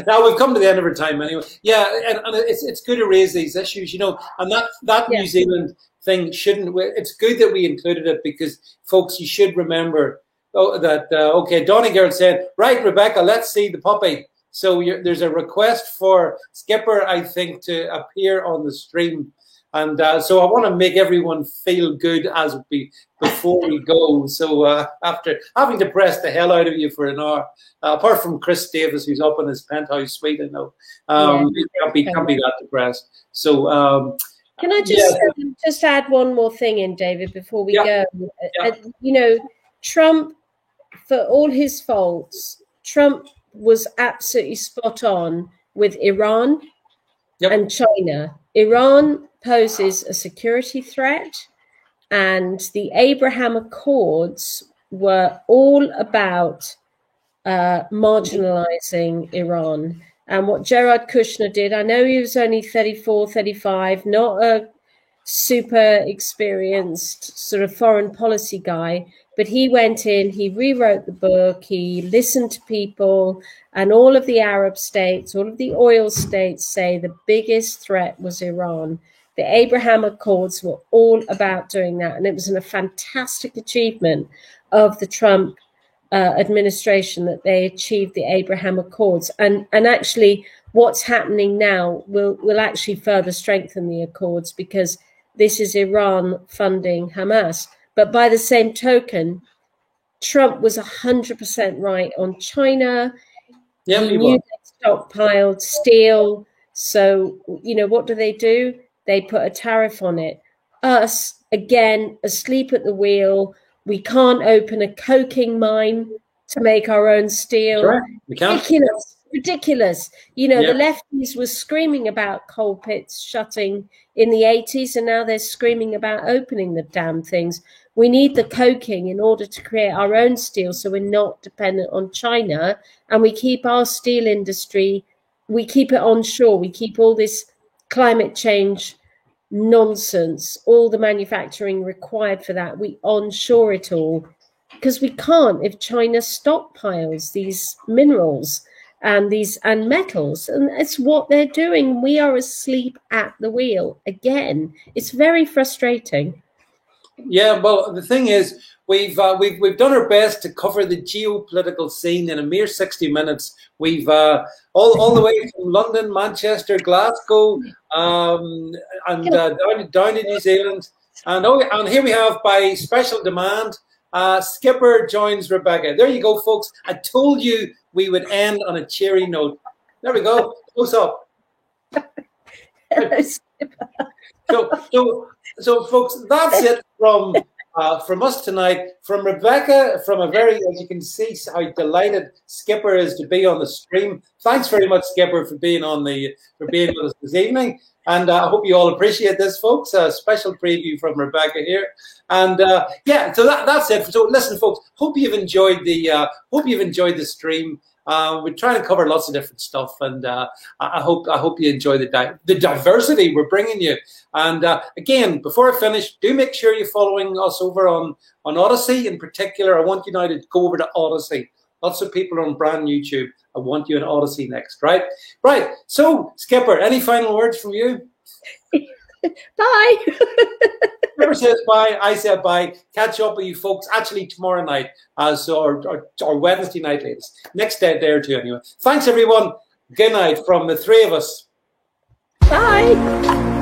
Now we've come to the end of our time anyway. Yeah, and it's good to raise these issues, and that New Zealand thing shouldn't. It's good that we included it, because folks, you should remember that. Okay, Donny Girl said, right, Rebecca, let's see the puppy. So there's a request for Skipper, I think, to appear on the stream. And so I want to make everyone feel good before we go. So after having to press the hell out of you for an hour, apart from Chris Davis, who's up in his penthouse suite, I know, can't be that depressed. So can I just add one more thing in, David, before we go? Trump, for all his faults, Trump was absolutely spot on with Iran and China. Iran poses a security threat, and the Abraham Accords were all about marginalizing Iran. And what Jared Kushner did, I know he was only 34, 35, not a super experienced sort of foreign policy guy, but he went in, he rewrote the book, he listened to people, and all of the Arab states, all of the oil states say the biggest threat was Iran. The Abraham Accords were all about doing that, and it was a fantastic achievement of the Trump administration that they achieved the Abraham Accords. And actually, what's happening now will actually further strengthen the Accords, because this is Iran funding Hamas. But by the same token, Trump was 100% right on China. Yeah, he knew they stockpiled steel. So, what do? They put a tariff on it. Us, again, asleep at the wheel. We can't open a coking mine to make our own steel. Right. We can't. Ridiculous. The lefties were screaming about coal pits shutting in the 80s, and now they're screaming about opening the damn things. We need the coking in order to create our own steel, so we're not dependent on China, and we keep our steel industry, we keep it onshore. We keep all this climate change nonsense, all the manufacturing required for that, we onshore it all, because we can't if China stockpiles these minerals and metals, and it's what they're doing. We are asleep at the wheel again. It's very frustrating. Yeah, well, the thing is, we've done our best to cover the geopolitical scene in a mere 60 minutes. We've all the way from London, Manchester, Glasgow, and down to New Zealand, and here we have, by special demand, Skipper joins Rebecca. There you go, folks. I told you we would end on a cheery note. There we go. Close up. Hello, Skipper. So, folks, that's it from from us tonight, from Rebecca, from a very, as you can see, how delighted Skipper is to be on the stream. Thanks very much, Skipper, for being with us this evening. And I hope you all appreciate this, folks. A special preview from Rebecca here. And yeah, so that's it. So listen, folks. Hope you've enjoyed the stream. We're trying to cover lots of different stuff, and I hope you enjoy the diversity we're bringing you. And again, before I finish, do make sure you're following us over on Odyssey in particular. I want you now to go over to Odyssey. Lots of people are on brand YouTube. I want you on Odyssey next, right? Right. So, Skipper, any final words from you? Bye. Skipper says bye. I said bye. Catch up with you folks actually tomorrow night, or Wednesday night latest. Next day or two, anyway. Thanks, everyone. Good night from the three of us. Bye.